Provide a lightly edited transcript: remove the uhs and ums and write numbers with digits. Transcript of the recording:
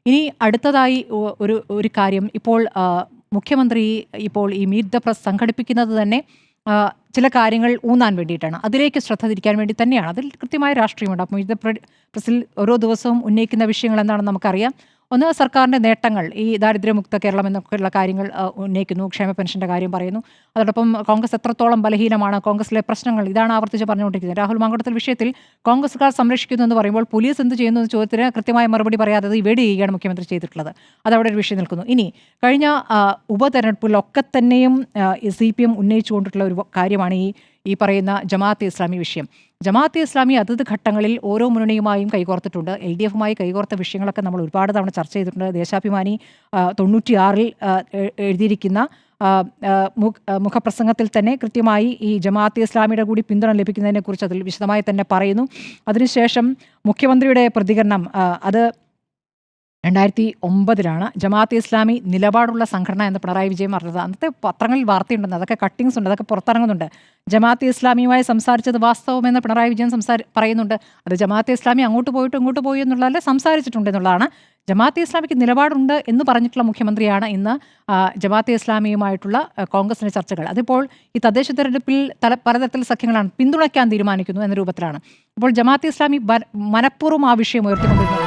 ഇനി അടുത്തതായി ഒരു കാര്യം ഇപ്പോൾ മുഖ്യമന്ത്രി ഇപ്പോൾ ഈ മീറ്റ് ദ പ്രസ് സംഘടിപ്പിക്കുന്നത് തന്നെ ചില കാര്യങ്ങൾ ഊന്നാൻ വേണ്ടിയിട്ടാണ്. അതിലേക്ക് ശ്രദ്ധ തിരിക്കാൻ വേണ്ടി തന്നെയാണ്. അതിൽ കൃത്യമായ രാഷ്ട്രീയമുണ്ട്. അപ്പോൾ മീറ്റ് ദ പ്രസിൽ ഓരോ ദിവസവും ഉന്നയിക്കുന്ന വിഷയങ്ങൾ എന്താണെന്ന് നമുക്കറിയാം. ഒന്ന്, സർക്കാരിൻ്റെ നേട്ടങ്ങൾ, ഈ ദാരിദ്ര്യമുക്ത കേരളം എന്നൊക്കെയുള്ള കാര്യങ്ങൾ ഉന്നയിക്കുന്നു. ക്ഷേമ പെൻഷൻ്റെ കാര്യം പറയുന്നു. അതോടൊപ്പം കോൺഗ്രസ് എത്രത്തോളം ബലഹീനമാണ്, കോൺഗ്രസിലെ പ്രശ്നങ്ങൾ, ഇതാണ് ആവർത്തിച്ച് പറഞ്ഞുകൊണ്ടിരിക്കുന്നത്. രാഹുൽ മാങ്കൂട്ടത്തിൽ വിഷയത്തിൽ കോൺഗ്രസ്സുകാർ സംരക്ഷിക്കുന്നു എന്ന് പറയുമ്പോൾ പോലീസ് എന്ത് ചെയ്യുന്നു എന്ന ചോദ്യത്തിന് കൃത്യമായ മറുപടി പറയാതെ ഈ വെടി ചെയ്യുകയാണ് മുഖ്യമന്ത്രി ചെയ്തിട്ടുള്ളത്. അതവിടെ ഒരു വിഷയം നിൽക്കുന്നു. ഇനി കഴിഞ്ഞ ഉപതെരഞ്ഞെടുപ്പിലൊക്കെ തന്നെയും CPM ഉന്നയിച്ചുകൊണ്ടിട്ടുള്ള ഒരു കാര്യമാണ് ഈ പറയുന്ന ജമാഅത്തെ ഇസ്ലാമി വിഷയം. ജമാഅത്തെ ഇസ്ലാമി അതത് ഘട്ടങ്ങളിൽ ഓരോ മുന്നണിയുമായും കൈകോർത്തിട്ടുണ്ട്. LDFുമായി കൈകോർത്ത വിഷയങ്ങളൊക്കെ നമ്മൾ ഒരുപാട് തവണ ചർച്ച ചെയ്തിട്ടുണ്ട്. ദേശാഭിമാനി 96-ൽ എഴുതിയിരിക്കുന്ന മുഖപ്രസംഗത്തിൽ തന്നെ കൃത്യമായി ഈ ജമാഅത്തെ ഇസ്ലാമിയുടെ കൂടി പിന്തുണ ലഭിക്കുന്നതിനെക്കുറിച്ച് അതിൽ വിശദമായി തന്നെ പറയുന്നു. അതിനുശേഷം മുഖ്യമന്ത്രിയുടെ പ്രതികരണം അത് 2009-ലാണ്. ജമാഅത്തെ ഇസ്ലാമി നിലപാടുള്ള സംഘടന എന്ന് പിണറായി വിജയൻ പറഞ്ഞത്. അന്നത്തെ പത്രങ്ങളിൽ വാർത്തയുണ്ടെന്ന്, അതൊക്കെ കട്ടിങ്സ് ഉണ്ട്, അതൊക്കെ പുറത്തിറങ്ങുന്നുണ്ട്. ജമാഅത്തെ ഇസ്ലാമിയുമായി സംസാരിച്ചത് വാസ്തവമെന്ന് പിണറായി വിജയൻ പറയുന്നുണ്ട്. അത് ജമാഅത്തെ ഇസ്ലാമി അങ്ങോട്ട് പോയിട്ട് ഇങ്ങോട്ട് പോയി എന്നുള്ളതല്ല, സംസാരിച്ചിട്ടുണ്ട് എന്നുള്ളതാണ്. ജമാഅത്തെ ഇസ്ലാമിക്ക് നിലപാടുണ്ട് എന്ന് പറഞ്ഞിട്ടുള്ള മുഖ്യമന്ത്രിയാണ് ഇന്ന് ജമാഅത്തെ ഇസ്ലാമിയുമായിട്ടുള്ള കോൺഗ്രസിൻ്റെ ചർച്ചകൾ. അതിപ്പോൾ ഈ തദ്ദേശ തെരഞ്ഞെടുപ്പിൽ പലതരത്തിൽ സഖ്യങ്ങളാണ് പിന്തുണയ്ക്കാൻ തീരുമാനിക്കുന്നു എന്ന രൂപത്തിലാണ്. അപ്പോൾ ജമാഅത്തെ ഇസ്ലാമി മനഃപൂർവ്വം ആ വിഷയം ഉയർത്തിക്കൊണ്ടിരുന്നത്.